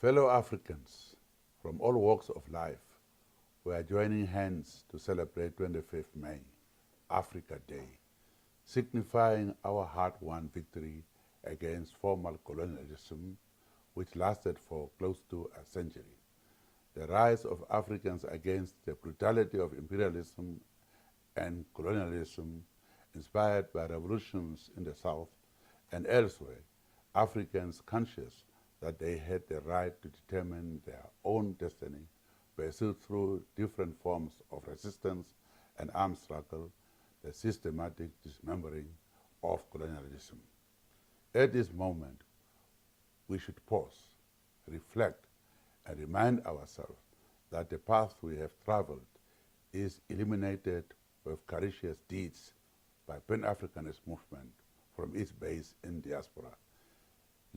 Fellow Africans from all walks of life, we are joining hands to celebrate 25th May, Africa Day, signifying our hard-won victory against formal colonialism, which lasted for close to a century. The rise of Africans against the brutality of imperialism and colonialism, inspired by revolutions in the South and elsewhere, Africans conscious that they had the right to determine their own destiny, pursued through different forms of resistance and armed struggle, the systematic dismembering of colonialism. At this moment, we should pause, reflect, and remind ourselves that the path we have traveled is illuminated with courageous deeds by Pan-Africanist movement from its base in diaspora,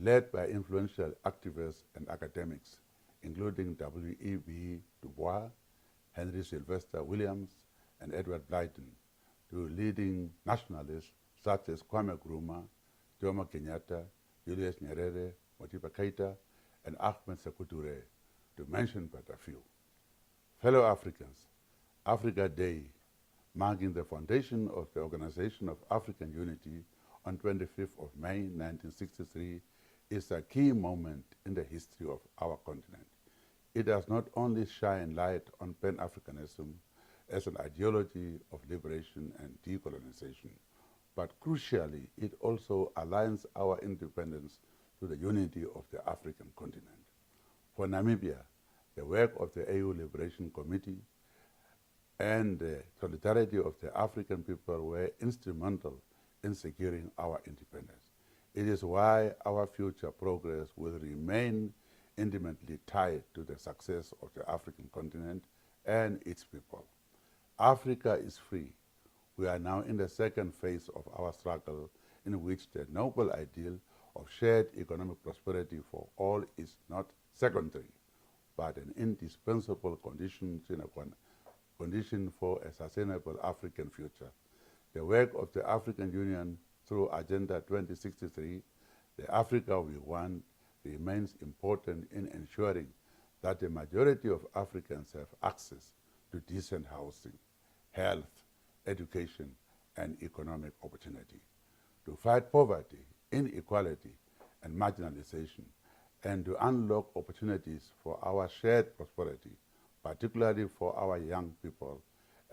led by influential activists and academics, including W.E.B. Du Bois, Henry Sylvester Williams, and Edward Blyton, to leading nationalists such as Kwame Nkrumah, Jomo Kenyatta, Julius Nyerere, Modibo Keita, and Ahmed Sekou Touré, to mention but a few. Fellow Africans, Africa Day, marking the foundation of the Organization of African Unity on 25th of May 1963, is a key moment in the history of our continent. It does not only shine light on Pan-Africanism as an ideology of liberation and decolonization, but crucially, it also aligns our independence to the unity of the African continent. For Namibia, the work of the AU Liberation Committee and the solidarity of the African people were instrumental in securing our independence. It is why our future progress will remain intimately tied to the success of the African continent and its people. Africa is free. We are now in the second phase of our struggle, in which the noble ideal of shared economic prosperity for all is not secondary, but an indispensable condition for a sustainable African future. The work of the African Union through Agenda 2063, the Africa we want, remains important in ensuring that the majority of Africans have access to decent housing, health, education, and economic opportunity, to fight poverty, inequality, and marginalization, and to unlock opportunities for our shared prosperity, particularly for our young people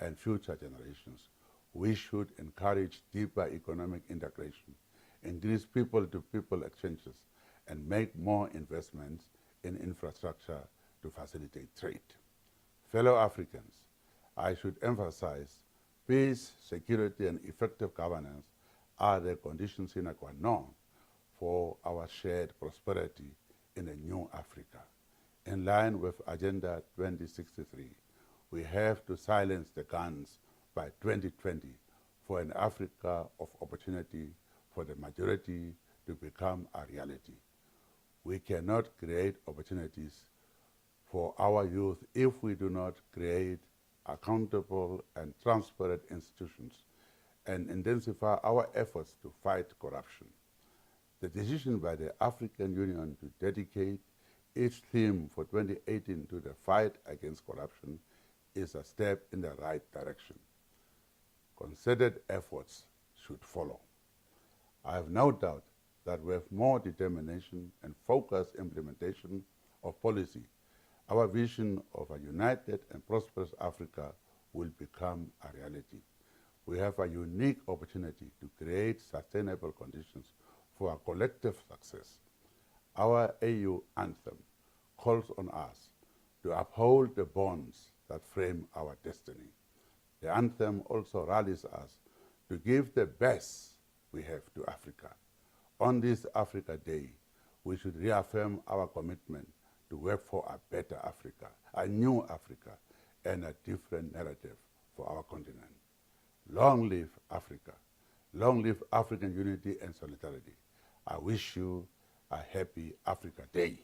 and future generations. We should encourage deeper economic integration, increase people-to-people exchanges, and make more investments in infrastructure to facilitate trade. Fellow Africans, I should emphasize peace, security, and effective governance are the conditions sine qua non for our shared prosperity in a new Africa. In line with Agenda 2063, we have to silence the guns by 2020 for an Africa of opportunity for the majority to become a reality. We cannot create opportunities for our youth if we do not create accountable and transparent institutions and intensify our efforts to fight corruption. The decision by the African Union to dedicate its theme for 2018 to the fight against corruption is a step in the right direction. Concerted efforts should follow. I have no doubt that with more determination and focused implementation of policy, our vision of a united and prosperous Africa will become a reality. We have a unique opportunity to create sustainable conditions for our collective success. Our AU anthem calls on us to uphold the bonds that frame our destiny. The anthem also rallies us to give the best we have to Africa. On this Africa Day, we should reaffirm our commitment to work for a better Africa, a new Africa, and a different narrative for our continent. Long live Africa. Long live African unity and solidarity. I wish you a happy Africa Day.